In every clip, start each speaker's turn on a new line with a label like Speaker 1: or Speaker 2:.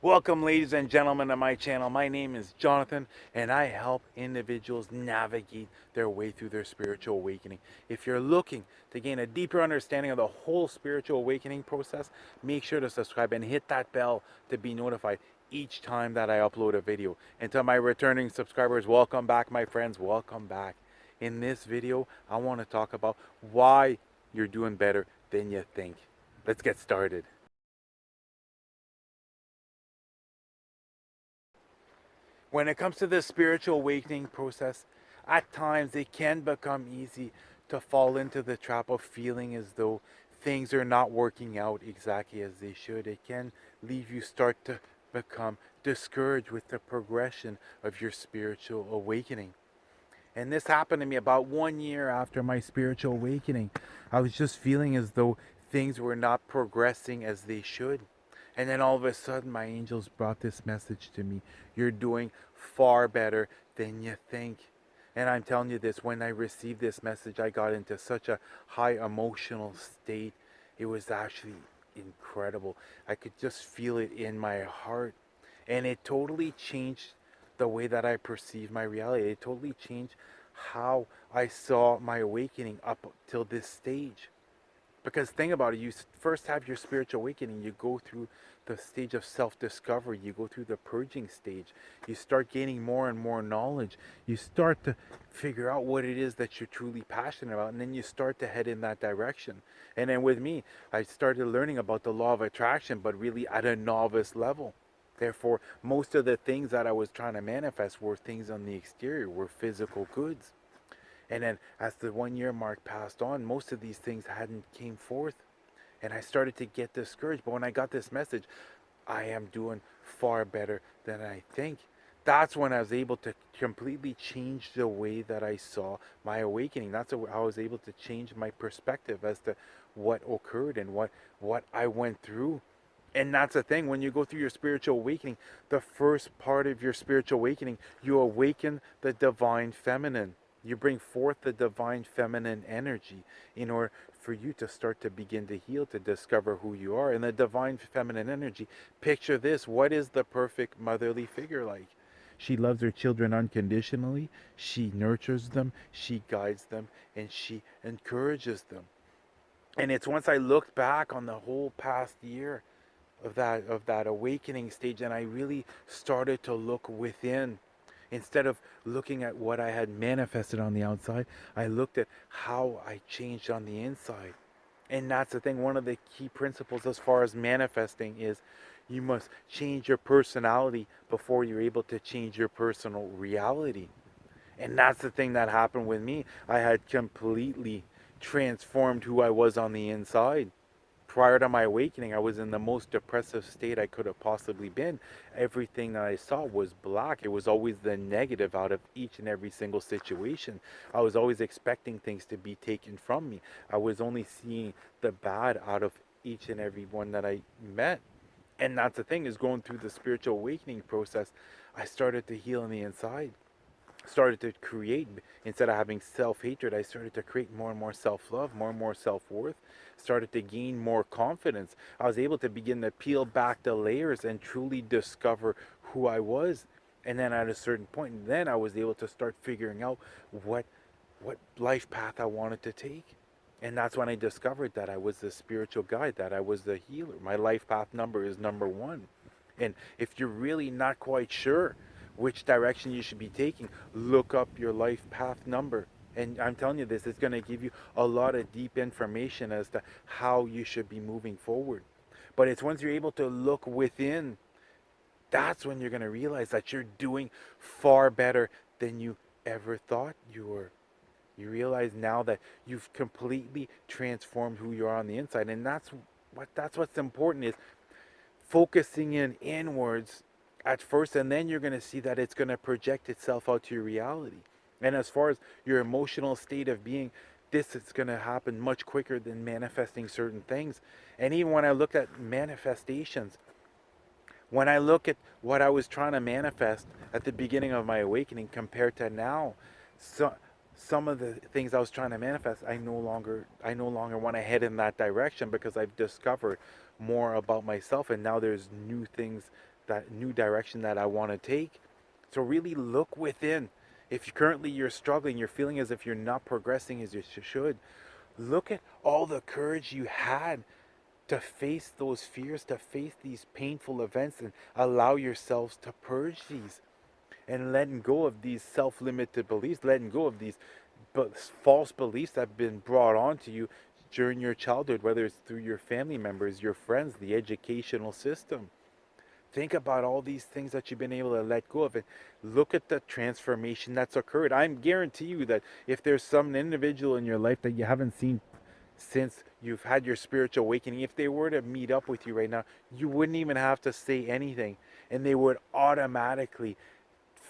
Speaker 1: Welcome, ladies and gentlemen, to my channel. My name is Jonathan, and I help individuals navigate their way through their spiritual awakening. If you're looking to gain a deeper understanding of the whole spiritual awakening process, make sure to subscribe and hit that bell to be notified each time that I upload a video. And to my returning subscribers, welcome back, my friends. Welcome back. In this video, I want to talk about why you're doing better than you think. Let's get started. When it comes to the spiritual awakening process, at times it can become easy to fall into the trap of feeling as though things are not working out exactly as they should. It can leave you start to become discouraged with the progression of your spiritual awakening. And this happened to me about 1 year after my spiritual awakening. I was just feeling as though things were not progressing as they should. And then all of a sudden, my angels brought this message to me. You're doing far better than you think. And I'm telling you this, when I received this message, I got into such a high emotional state. It was actually incredible. I could just feel it in my heart. And it totally changed the way that I perceive my reality. It totally changed how I saw my awakening up till this stage. Because think about it, you first have your spiritual awakening, you go through the stage of self-discovery, you go through the purging stage, you start gaining more and more knowledge, you start to figure out what it is that you're truly passionate about, and then you start to head in that direction. And then with me, I started learning about the law of attraction, but really at a novice level. Therefore, most of the things that I was trying to manifest were things on the exterior, were physical goods. And then as the 1 year mark passed on, most of these things hadn't came forth. And I started to get discouraged. But when I got this message, I am doing far better than I think. That's when I was able to completely change the way that I saw my awakening. That's how I was able to change my perspective as to what occurred and what I went through. And that's the thing, when you go through your spiritual awakening, the first part of your spiritual awakening, you awaken the divine feminine. You bring forth the divine feminine energy in order for you to start to begin to heal, to discover who you are. And the divine feminine energy, picture this, what is the perfect motherly figure like? She loves her children unconditionally, she nurtures them, she guides them, and she encourages them. And it's once I looked back on the whole past year of that awakening stage, and I really started to look within. Instead of looking at what I had manifested on the outside, I looked at how I changed on the inside. And that's the thing, one of the key principles as far as manifesting is you must change your personality before you're able to change your personal reality. And that's the thing that happened with me. I had completely transformed who I was on the inside. Prior to my awakening, I was in the most depressive state I could have possibly been. Everything that I saw was black. It was always the negative out of each and every single situation. I was always expecting things to be taken from me. I was only seeing the bad out of each and every one that I met. And that's the thing, is going through the spiritual awakening process, I started to heal on the inside, started to create. Instead of having self-hatred, I started to create more and more self-love, more and more self-worth, started to gain more confidence. I was able to begin to peel back the layers and truly discover who I was. And then at a certain point, then I was able to start figuring out what what life path I wanted to take. And that's when I discovered that I was the spiritual guide, that I was the healer. My life path number is number 1. And if you're really not quite sure which direction you should be taking, look up your life path number. And I'm telling you this, it's going to give you a lot of deep information as to how you should be moving forward. But it's once you're able to look within, that's when you're going to realize that you're doing far better than you ever thought you were. You realize now that you've completely transformed who you are on the inside. And that's what's important, is focusing in inwards at first, and then you're going to see that it's going to project itself out to your reality. And as far as your emotional state of being, this is going to happen much quicker than manifesting certain things. And even when I looked at manifestations, when I look at what I was trying to manifest at the beginning of my awakening compared to now, so some of the things I was trying to manifest, I no longer want to head in that direction, because I've discovered more about myself, and now there's new things that new direction that I want to take. So really look within. If currently you're struggling, you're feeling as if you're not progressing as you should, look at all the courage you had to face those fears, to face these painful events, and allow yourselves to purge these and letting go of these self-limited beliefs, letting go of these false beliefs that have been brought onto you during your childhood, whether it's through your family members, your friends, the educational system. Think about all these things that you've been able to let go of and look at the transformation that's occurred. I guarantee you that if there's some individual in your life that you haven't seen since you've had your spiritual awakening, if they were to meet up with you right now, you wouldn't even have to say anything, and they would automatically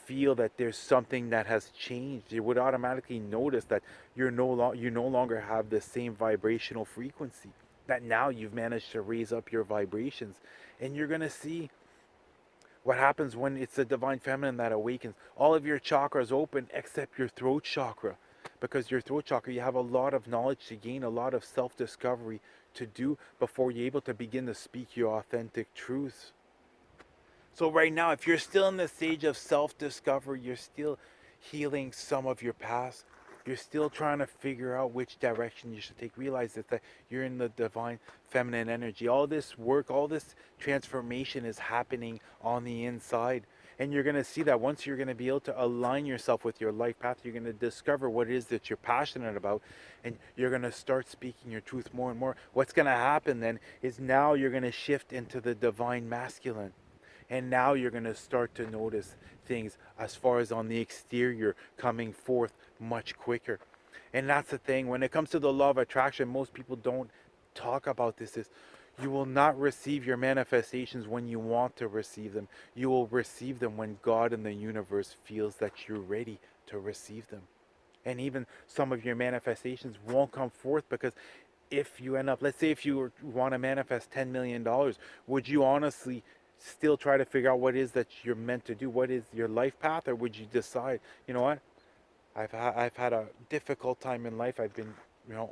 Speaker 1: feel that there's something that has changed. You would automatically notice that you no longer have the same vibrational frequency. That now you've managed to raise up your vibrations, and you're gonna see what happens when it's the divine feminine that awakens. All of your chakras open except your throat chakra, because your throat chakra, you have a lot of knowledge to gain, a lot of self-discovery to do before you're able to begin to speak your authentic truths. So right now, if you're still in the stage of self-discovery, you're still healing some of your past, you're still trying to figure out which direction you should take, realize that you're in the divine feminine energy. All this work, all this transformation is happening on the inside. And you're going to see that once you're going to be able to align yourself with your life path, you're going to discover what it is that you're passionate about, and you're going to start speaking your truth more and more. What's going to happen then is now you're going to shift into the divine masculine. And now you're going to start to notice things as far as on the exterior coming forth much quicker. And that's the thing. When it comes to the law of attraction, most people don't talk about this. Is you will not receive your manifestations when you want to receive them. You will receive them when God and the universe feels that you're ready to receive them. And even some of your manifestations won't come forth because if you end up, let's say if you want to manifest $10 million, would you honestly still try to figure out what it is that you're meant to do? What is your life path? Or would you decide, you know what, I've had a difficult time in life. I've been,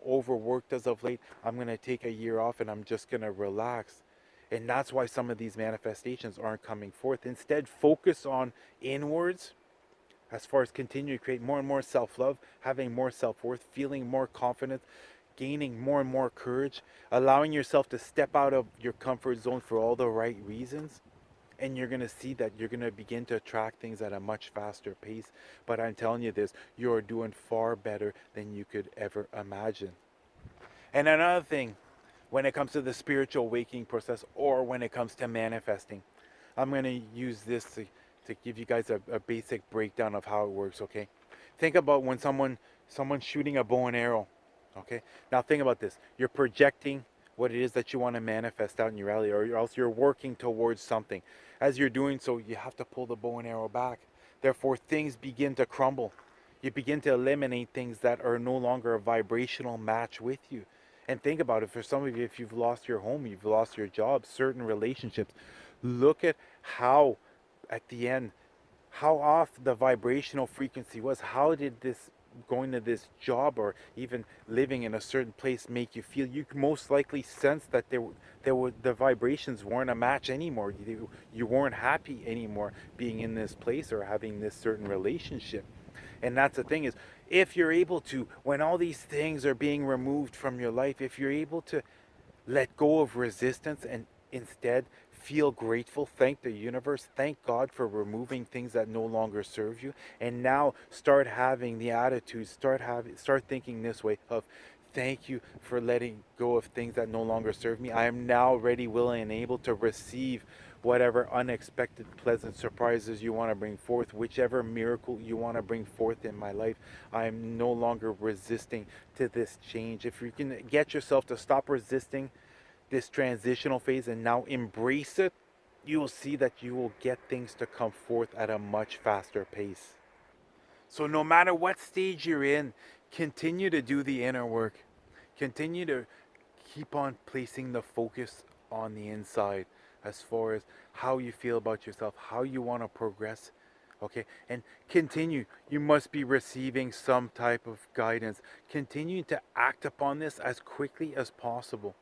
Speaker 1: overworked as of late. I'm going to take a year off and I'm just going to relax. And that's why some of these manifestations aren't coming forth. Instead, focus on inwards as far as continue to create more and more self-love, having more self-worth, feeling more confident, gaining more and more courage, allowing yourself to step out of your comfort zone for all the right reasons. And you're going to see that you're going to begin to attract things at a much faster pace. But I'm telling you this, you're doing far better than you could ever imagine. And another thing, when it comes to the spiritual waking process or when it comes to manifesting, I'm going to use this to give you guys a basic breakdown of how it works, okay? Think about when someone's shooting a bow and arrow, okay? Now think about this. You're projecting what it is that you want to manifest out in your reality, or else you're working towards something. As you're doing so, you have to pull the bow and arrow back. Therefore, things begin to crumble. You begin to eliminate things that are no longer a vibrational match with you. And think about it, for some of you, if you've lost your home, you've lost your job, certain relationships, look at how, at the end, how off the vibrational frequency was. How did this going to this job or even living in a certain place make you feel? You most likely sense that the vibrations weren't a match anymore. You weren't happy anymore being in this place or having this certain relationship. And that's the thing is, if you're able to, when all these things are being removed from your life, if you're able to let go of resistance and instead feel grateful, thank the universe, thank God for removing things that no longer serve you, and now start having the attitude, start thinking this way of, thank you for letting go of things that no longer serve me. I am now ready, willing, and able to receive whatever unexpected pleasant surprises you want to bring forth, whichever miracle you want to bring forth in my life. I am no longer resisting to this change. If you can get yourself to stop resisting this transitional phase and now embrace it, you will see that you will get things to come forth at a much faster pace. So no matter what stage you're in, continue to do the inner work. Continue to keep on placing the focus on the inside as far as how you feel about yourself, how you want to progress. Okay, and continue. You must be receiving some type of guidance. Continue to act upon this as quickly as possible.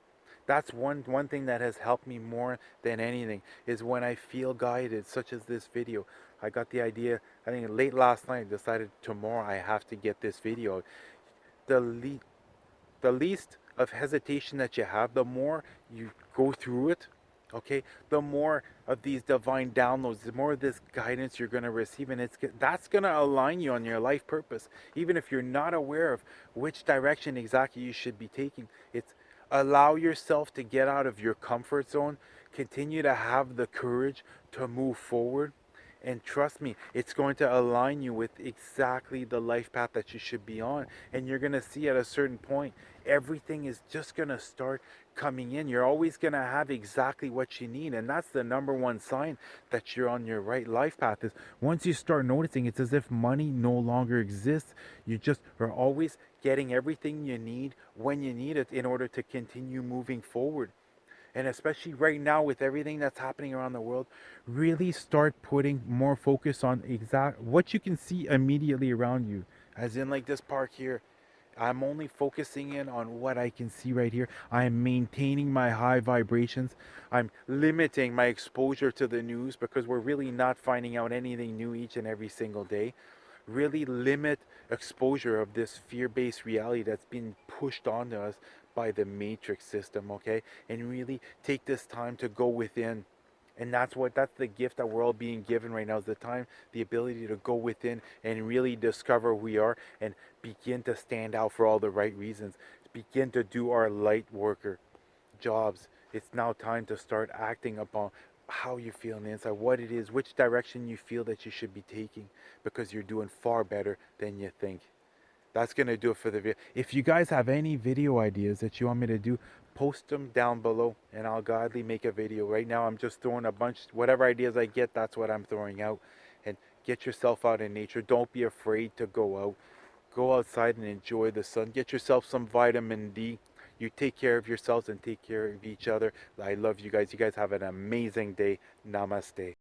Speaker 1: That's one thing that has helped me more than anything, is when I feel guided, such as this video. I got the idea, I think late last night, I decided tomorrow I have to get this video. The le- the least of hesitation that you have, the more you go through it, okay, the more of these divine downloads, the more of this guidance you're going to receive, and that's going to align you on your life purpose, even if you're not aware of which direction exactly you should be taking. It's allow yourself to get out of your comfort zone, continue to have the courage to move forward, and trust me, it's going to align you with exactly the life path that you should be on. And you're going to see at a certain point, everything is just going to start coming in. You're always going to have exactly what you need. And that's the number one sign that you're on your right life path, is once you start noticing, it's as if money no longer exists. You just are always getting everything you need when you need it in order to continue moving forward. And especially right now with everything that's happening around the world, really start putting more focus on exact what you can see immediately around you. As in, like this park here, I'm only focusing in on what I can see right here. I am maintaining my high vibrations. I'm limiting my exposure to the news, because we're really not finding out anything new each and every single day. Really limit exposure of this fear-based reality that's been pushed onto us by the matrix system, okay? And really take this time to go within. And that's the gift that we're all being given right now, is the time, the ability to go within and really discover who we are, and begin to stand out for all the right reasons. Begin to do our light worker jobs. It's now time to start acting upon how you feel on the inside, what it is, which direction you feel that you should be taking, because you're doing far better than you think. That's going to do it for the video. If you guys have any video ideas that you want me to do, post them down below and I'll gladly make a video. Right now I'm just throwing a bunch, whatever ideas I get, that's what I'm throwing out. And get yourself out in nature. Don't be afraid to go out. Go outside and enjoy the sun. Get yourself some vitamin D. You take care of yourselves and take care of each other. I love you guys. You guys have an amazing day. Namaste.